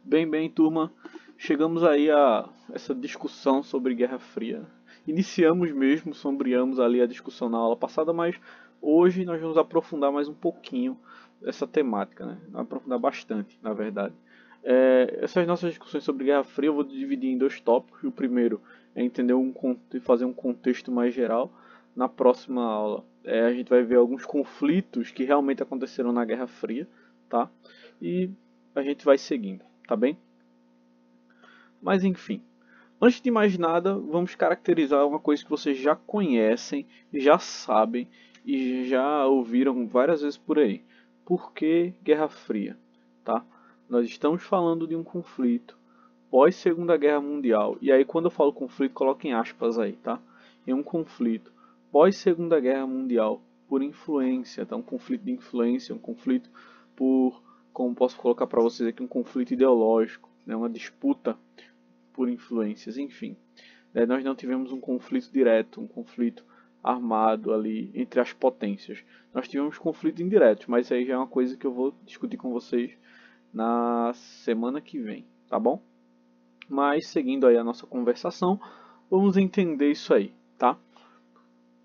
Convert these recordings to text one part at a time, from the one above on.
Bem, turma, chegamos aí a essa discussão sobre Guerra Fria. Iniciamos mesmo, sombreamos ali a discussão na aula passada, mas hoje nós vamos aprofundar mais um pouquinho essa temática, né? Aprofundar bastante, na verdade. Essas nossas discussões sobre Guerra Fria eu vou dividir em dois tópicos. O primeiro é entender fazer um contexto mais geral. Na próxima aula, a gente vai ver alguns conflitos que realmente aconteceram na Guerra Fria, tá? E a gente vai seguindo, tá bem? Mas enfim, antes de mais nada, vamos caracterizar uma coisa que vocês já conhecem, já sabem e já ouviram várias vezes por aí. Por que Guerra Fria? Tá? Nós estamos falando de um conflito pós Segunda Guerra Mundial. E aí quando eu falo conflito, coloquem aspas aí, tá? É um conflito pós Segunda Guerra Mundial por influência, tá? Um conflito de influência, um conflito por, como posso colocar para vocês aqui, um conflito ideológico, né? Uma disputa por influências, enfim. Nós não tivemos um conflito direto, um conflito armado ali entre as potências. Nós tivemos conflitos indiretos, mas isso aí já é uma coisa que eu vou discutir com vocês na semana que vem, tá bom? Mas seguindo aí a nossa conversação, vamos entender isso aí, tá?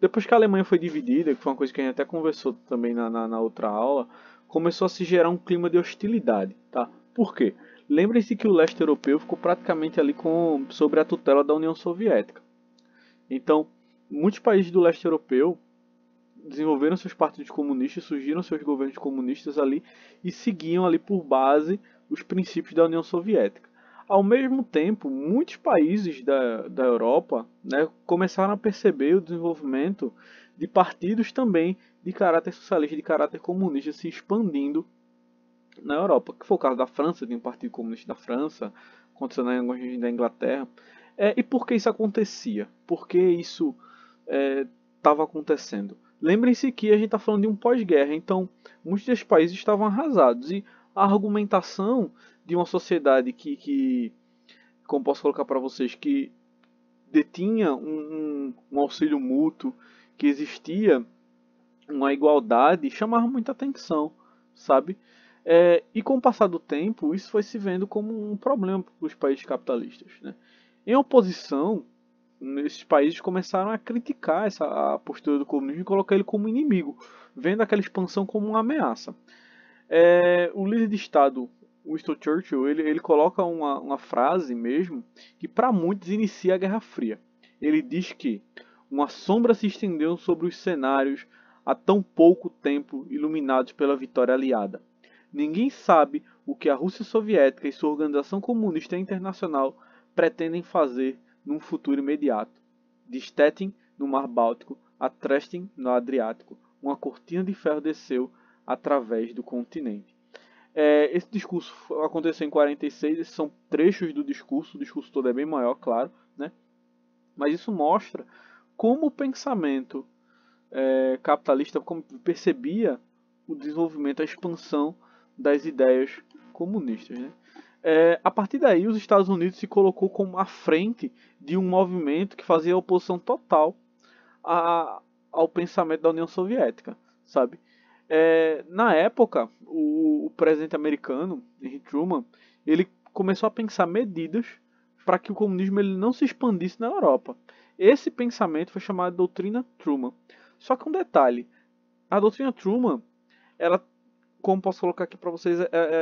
Depois que a Alemanha foi dividida, que foi uma coisa que a gente até conversou também na outra aula, começou a se gerar um clima de hostilidade, tá? Por quê? Lembrem-se que o leste europeu ficou praticamente ali sobre a tutela da União Soviética. Então, muitos países do leste europeu desenvolveram seus partidos comunistas, surgiram seus governos comunistas ali e seguiam ali por base os princípios da União Soviética. Ao mesmo tempo, muitos países da Europa, né, começaram a perceber o desenvolvimento de partidos também de caráter socialista, de caráter comunista se expandindo na Europa, que foi o caso da França, de um partido comunista da França, aconteceu na da Inglaterra. E por que isso acontecia? Por que isso estava acontecendo? Lembrem-se que a gente está falando de um pós-guerra, então muitos desses países estavam arrasados e a argumentação de uma sociedade como posso colocar para vocês, que detinha um auxílio mútuo, que existia uma igualdade, chamava muita atenção, sabe? E com o passar do tempo, isso foi se vendo como um problema para os países capitalistas, né? Em oposição, esses países começaram a criticar a postura do comunismo e colocar ele como inimigo, vendo aquela expansão como uma ameaça. O líder de Estado, Winston Churchill, ele coloca uma frase mesmo que para muitos inicia a Guerra Fria. Ele diz que uma sombra se estendeu sobre os cenários há tão pouco tempo iluminados pela vitória aliada. Ninguém sabe o que a Rússia Soviética e sua Organização Comunista Internacional pretendem fazer num futuro imediato. De Stettin, no Mar Báltico, a Tresten, no Adriático, uma cortina de ferro desceu através do continente. Esse discurso aconteceu em 46, esses são trechos do discurso, o discurso todo é bem maior, claro, né? Mas isso mostra como o pensamento capitalista percebia o desenvolvimento, a expansão das ideias comunistas. Né? A partir daí, os Estados Unidos se colocou como à frente de um movimento que fazia oposição total ao pensamento da União Soviética, sabe? Na época, o presidente americano, Henry Truman, ele começou a pensar medidas para que o comunismo ele não se expandisse na Europa. Esse pensamento foi chamado de Doutrina Truman. Só que um detalhe, a Doutrina Truman, ela, como posso colocar aqui para vocês,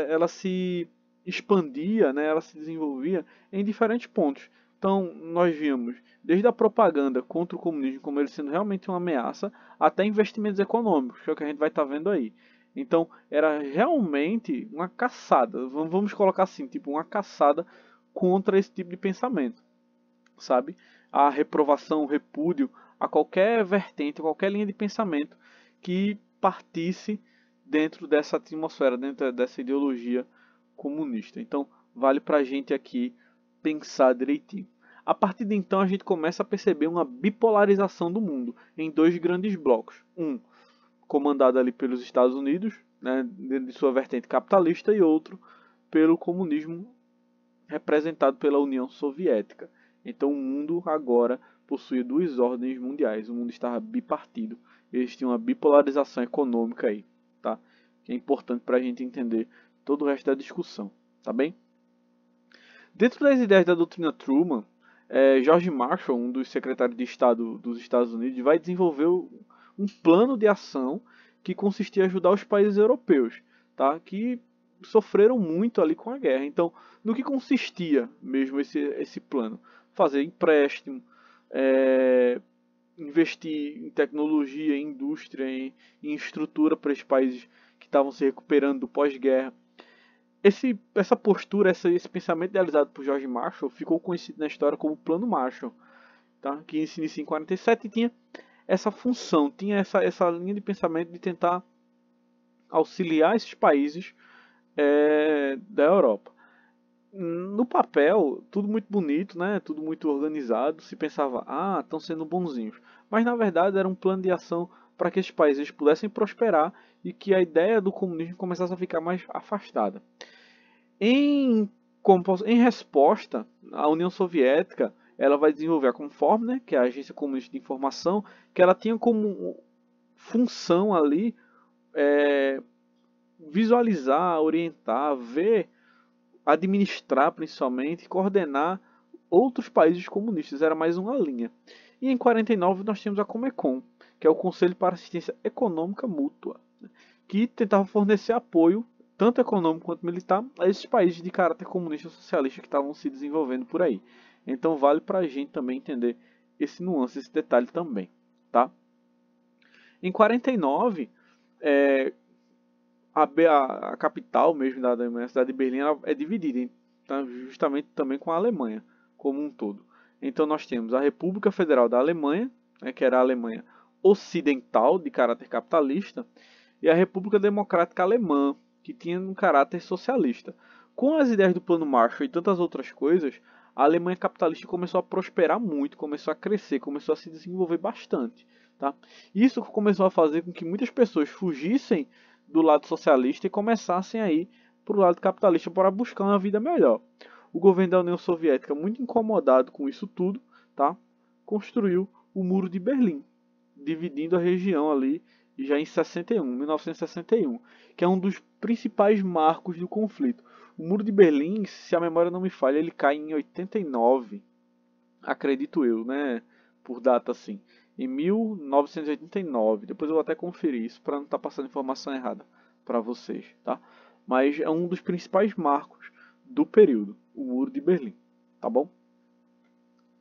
ela se expandia, né, ela se desenvolvia em diferentes pontos. Então, nós vimos desde a propaganda contra o comunismo, como ele sendo realmente uma ameaça, até investimentos econômicos, que é o que a gente vai estar vendo aí. Então, era realmente uma caçada, vamos colocar assim, tipo uma caçada contra esse tipo de pensamento, sabe? A reprovação, o repúdio a qualquer vertente, a qualquer linha de pensamento que partisse dentro dessa atmosfera, dentro dessa ideologia comunista. Então, vale para a gente aqui pensar direitinho. A partir de então, a gente começa a perceber uma bipolarização do mundo em dois grandes blocos. Um, comandado ali pelos Estados Unidos, né, de sua vertente capitalista, e outro pelo comunismo representado pela União Soviética. Então o mundo agora possuía duas ordens mundiais, o mundo estava bipartido, existia uma bipolarização econômica aí, tá? Que é importante para a gente entender todo o resto da discussão, tá bem? Dentro das ideias da doutrina Truman, George Marshall, um dos secretários de Estado dos Estados Unidos, vai desenvolver um plano de ação que consistia em ajudar os países europeus, tá? Que sofreram muito ali com a guerra. Então, no que consistia mesmo esse plano? Fazer empréstimo, investir em tecnologia, em indústria, em estrutura para os países que estavam se recuperando do pós-guerra. Essa postura, esse pensamento idealizado por George Marshall ficou conhecido na história como Plano Marshall, tá? Que se inicia em 47 e tinha essa função, tinha essa linha de pensamento de tentar auxiliar esses países da Europa. No papel, tudo muito bonito, né? Tudo muito organizado. Se pensava, estão sendo bonzinhos. Mas na verdade era um plano de ação para que esses países pudessem prosperar e que a ideia do comunismo começasse a ficar mais afastada. Em resposta, a União Soviética ela vai desenvolver a Comform, né, que é a Agência Comunista de Informação, que ela tinha como função ali visualizar, orientar, ver, administrar principalmente, coordenar outros países comunistas. Era mais uma linha. E em 49 nós tínhamos a Comecon, que é o Conselho para Assistência Econômica Mútua, que tentava fornecer apoio tanto econômico quanto militar, a esses países de caráter comunista e socialista que estavam se desenvolvendo por aí. Então vale para a gente também entender esse nuance, esse detalhe também, tá? Em 49, a capital mesmo da Alemanha, a cidade de Berlim, ela é dividida, tá? Justamente também com a Alemanha como um todo. Então nós temos a República Federal da Alemanha, né, que era a Alemanha ocidental de caráter capitalista, e a República Democrática Alemã, que tinha um caráter socialista. Com as ideias do Plano Marshall e tantas outras coisas, a Alemanha capitalista começou a prosperar muito, começou a crescer, começou a se desenvolver bastante. Tá? Isso começou a fazer com que muitas pessoas fugissem do lado socialista e começassem a ir para o lado capitalista para buscar uma vida melhor. O governo da União Soviética, muito incomodado com isso tudo, tá? Construiu o Muro de Berlim, dividindo a região ali já em 1961, que é um dos principais marcos do conflito. O Muro de Berlim, se a memória não me falha, ele cai em 89, acredito eu, né? Por data assim, em 1989. Depois eu vou até conferir isso para não estar passando informação errada para vocês, tá? Mas é um dos principais marcos do período, o Muro de Berlim, tá bom?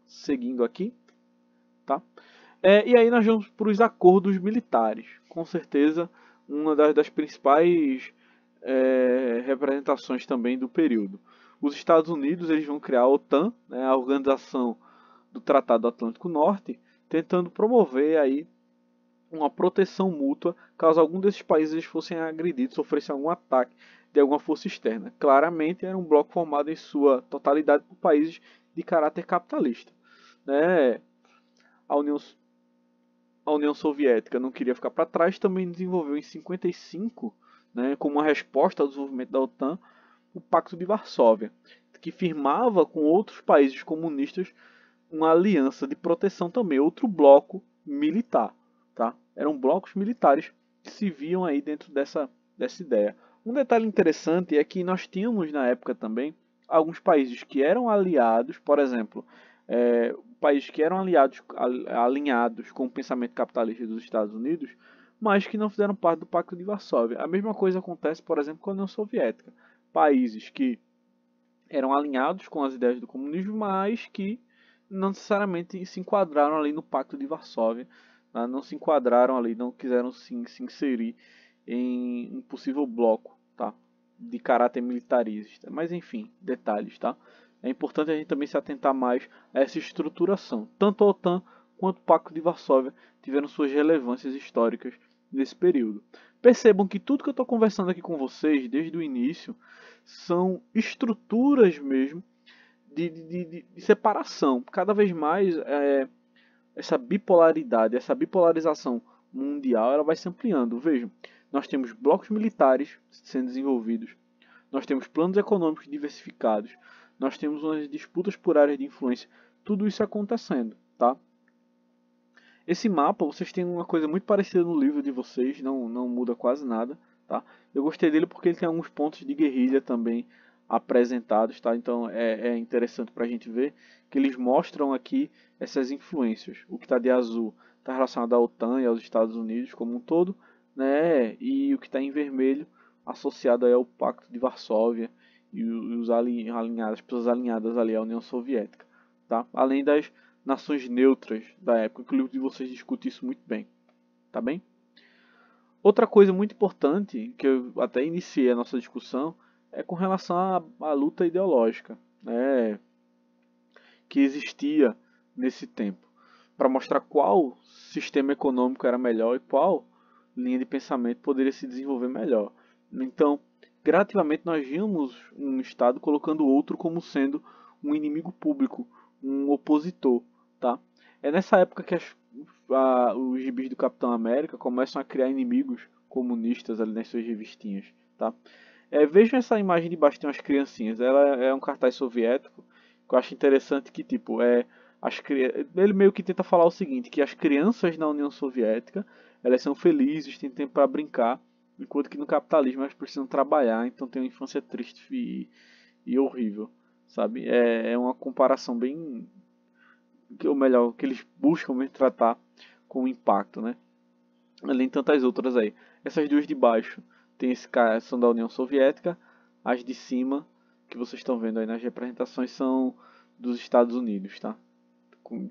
Seguindo aqui, tá? E aí nós vamos para os acordos militares. Com certeza, uma das principais representações também do período. Os Estados Unidos eles vão criar a OTAN, né, a Organização do Tratado Atlântico Norte, tentando promover aí uma proteção mútua caso algum desses países fossem agredidos, sofressem algum ataque de alguma força externa. Claramente era um bloco formado em sua totalidade por países de caráter capitalista, né? A União Soviética não queria ficar para trás, também desenvolveu em 55, né, como uma resposta ao desenvolvimento da OTAN, o Pacto de Varsóvia, que firmava com outros países comunistas uma aliança de proteção também, outro bloco militar. Tá? Eram blocos militares que se viam aí dentro dessa ideia. Um detalhe interessante é que nós tínhamos na época também alguns países que eram aliados, por exemplo, países que eram alinhados com o pensamento capitalista dos Estados Unidos, mas que não fizeram parte do Pacto de Varsóvia. A mesma coisa acontece, por exemplo, com a União Soviética. Países que eram alinhados com as ideias do comunismo, mas que não necessariamente se enquadraram ali no Pacto de Varsóvia, tá? Não se enquadraram ali, não quiseram se inserir em um possível bloco, tá? De caráter militarista. Mas enfim, detalhes, tá? É importante a gente também se atentar mais a essa estruturação. Tanto a OTAN quanto o Pacto de Varsóvia tiveram suas relevâncias históricas nesse período. Percebam que tudo que eu estou conversando aqui com vocês, desde o início, são estruturas mesmo de separação. Cada vez mais essa bipolaridade, essa bipolarização mundial, ela vai se ampliando. Vejam, nós temos blocos militares sendo desenvolvidos, nós temos planos econômicos diversificados, nós temos umas disputas por áreas de influência, tudo isso acontecendo, tá? Esse mapa, vocês têm uma coisa muito parecida no livro de vocês, não muda quase nada, tá? Eu gostei dele porque ele tem alguns pontos de guerrilha também apresentados, tá? Então é interessante para a gente ver que eles mostram aqui essas influências. O que está de azul está relacionado à OTAN e aos Estados Unidos como um todo, né? E o que está em vermelho associado aí ao Pacto de Varsóvia e os alinhadas, pessoas alinhadas ali à União Soviética, tá? Além das nações neutras da época, que o livro de vocês discute isso muito bem, tá bem? Outra coisa muito importante, que eu até iniciei a nossa discussão, é com relação à luta ideológica, né, que existia nesse tempo, para mostrar qual sistema econômico era melhor e qual linha de pensamento poderia se desenvolver melhor. Então, gradativamente nós vimos um Estado colocando o outro como sendo um inimigo público, um opositor, tá? É nessa época que os gibis do Capitão América começam a criar inimigos comunistas ali nas suas revistinhas, tá? Vejam essa imagem de baixo, tem umas criancinhas. Ela é um cartaz soviético que eu acho interessante que, tipo, ele meio que tenta falar o seguinte, que as crianças na União Soviética, elas são felizes, têm tempo para brincar, enquanto que no capitalismo elas precisam trabalhar, então tem uma infância triste e horrível, sabe? É uma comparação bem, ou melhor, que eles buscam mesmo tratar com impacto, né? Além de tantas outras aí. Essas duas de baixo tem esse cara, são da União Soviética, as de cima que vocês estão vendo aí nas representações são dos Estados Unidos, tá?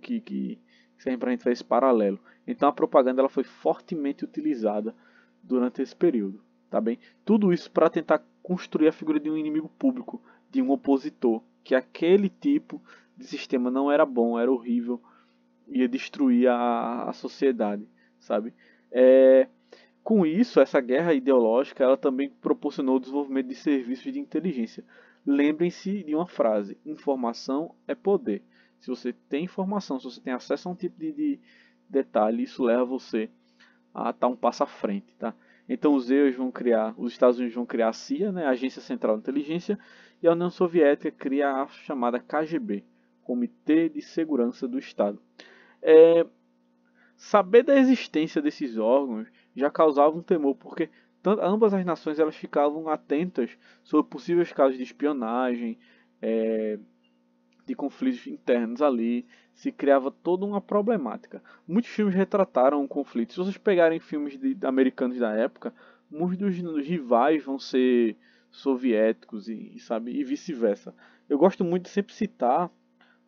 Que servem para a gente ver esse paralelo. Então a propaganda ela foi fortemente utilizada durante esse período, tá bem? Tudo isso para tentar construir a figura de um inimigo público, de um opositor, que aquele tipo de sistema não era bom, era horrível, ia destruir a sociedade, sabe? É, com isso, essa guerra ideológica ela também proporcionou o desenvolvimento de serviços de inteligência. Lembrem-se de uma frase: informação é poder. Se você tem informação, se você tem acesso a um tipo de detalhe, isso leva você a estar um passo à frente, tá? Então os Estados Unidos vão criar a CIA, né, a Agência Central de Inteligência, e a União Soviética cria a chamada KGB, Comitê de Segurança do Estado. É, Saber da existência desses órgãos já causava um temor, porque ambas as nações elas ficavam atentas sobre possíveis casos de espionagem, de conflitos internos ali, se criava toda uma problemática. Muitos filmes retrataram o conflito. Se vocês pegarem filmes americanos da época, muitos dos rivais vão ser soviéticos sabe, e vice-versa. Eu gosto muito de sempre citar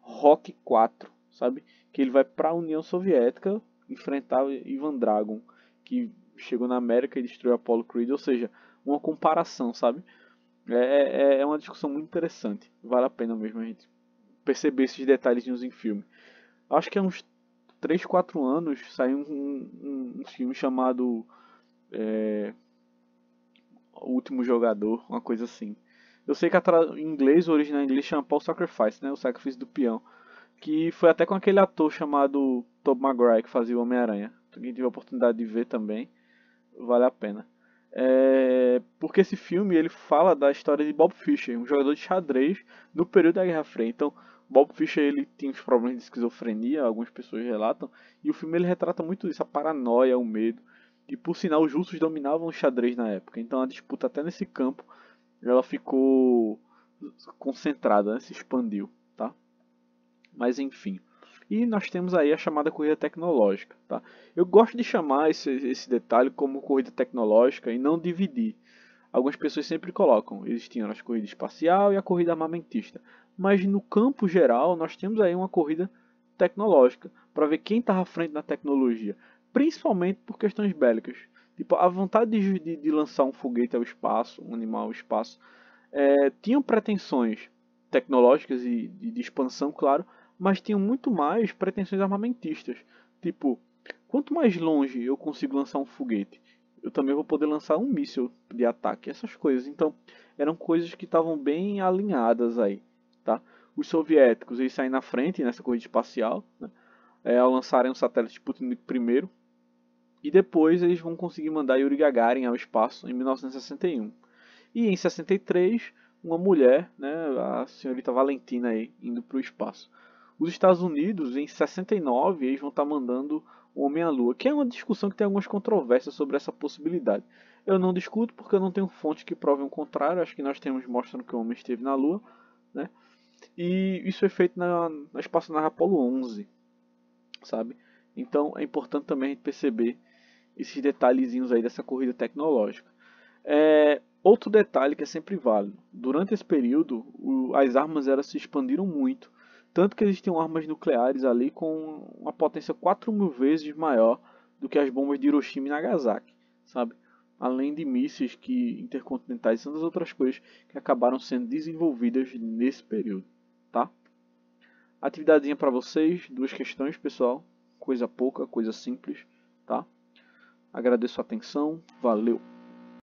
Rock 4, sabe? Que ele vai para a União Soviética enfrentar Ivan Dragon, que chegou na América e destruiu Apollo Creed, ou seja, uma comparação, sabe? É uma discussão muito interessante, vale a pena mesmo a gente perceber esses detalhezinhos em filme. Acho que há uns 3, 4 anos saiu um filme chamado O Último Jogador, uma coisa assim. Eu sei que em inglês, o original em inglês chama Paul Sacrifice, né? O sacrifício do peão. Que foi até com aquele ator chamado Tobey Maguire que fazia o Homem-Aranha. Quem tiver a oportunidade de ver também, vale a pena. Porque esse filme ele fala da história de Bob Fischer, um jogador de xadrez no período da Guerra Fria. Então, Bob Fischer ele tinha uns problemas de esquizofrenia, algumas pessoas relatam, e o filme ele retrata muito isso, a paranoia, o medo. E por sinal, os russos dominavam o xadrez na época. Então, a disputa até nesse campo ela ficou concentrada, né? Se expandiu, tá? Mas enfim. E nós temos aí a chamada corrida tecnológica. Tá? Eu gosto de chamar esse detalhe como corrida tecnológica e não dividir. Algumas pessoas sempre colocam, existiam a corrida espacial e a corrida armamentista. Mas no campo geral, nós temos aí uma corrida tecnológica, para ver quem estava à frente na tecnologia, principalmente por questões bélicas. Tipo, a vontade de lançar um foguete ao espaço, um animal ao espaço, tinham pretensões tecnológicas e de expansão, claro, mas tinham muito mais pretensões armamentistas. Tipo, quanto mais longe eu consigo lançar um foguete, eu também vou poder lançar um míssil de ataque, essas coisas. Então, eram coisas que estavam bem alinhadas aí, tá? Os soviéticos, eles saem na frente nessa corrida espacial, né? Ao lançarem o satélite Sputnik I, e depois eles vão conseguir mandar Yuri Gagarin ao espaço em 1961. E em 63, uma mulher, né, a senhorita Valentina aí, indo para o espaço. Os Estados Unidos, em 69, eles vão estar mandando o Homem à Lua, que é uma discussão que tem algumas controvérsias sobre essa possibilidade. Eu não discuto porque eu não tenho fonte que prove o contrário. Acho que nós temos mostrando que o homem esteve na Lua, né? E isso foi feito na espaçonave Apollo 11, sabe? Então é importante também a gente perceber esses detalhezinhos aí dessa corrida tecnológica. Outro detalhe que é sempre válido: durante esse período, as armas elas se expandiram muito, tanto que existiam armas nucleares ali com uma potência 4.000 vezes maior do que as bombas de Hiroshima e Nagasaki, sabe? Além de mísseis intercontinentais e tantas outras coisas que acabaram sendo desenvolvidas nesse período, tá? Atividadezinha para vocês, duas questões, pessoal. Coisa pouca, coisa simples, tá? Agradeço a atenção, valeu!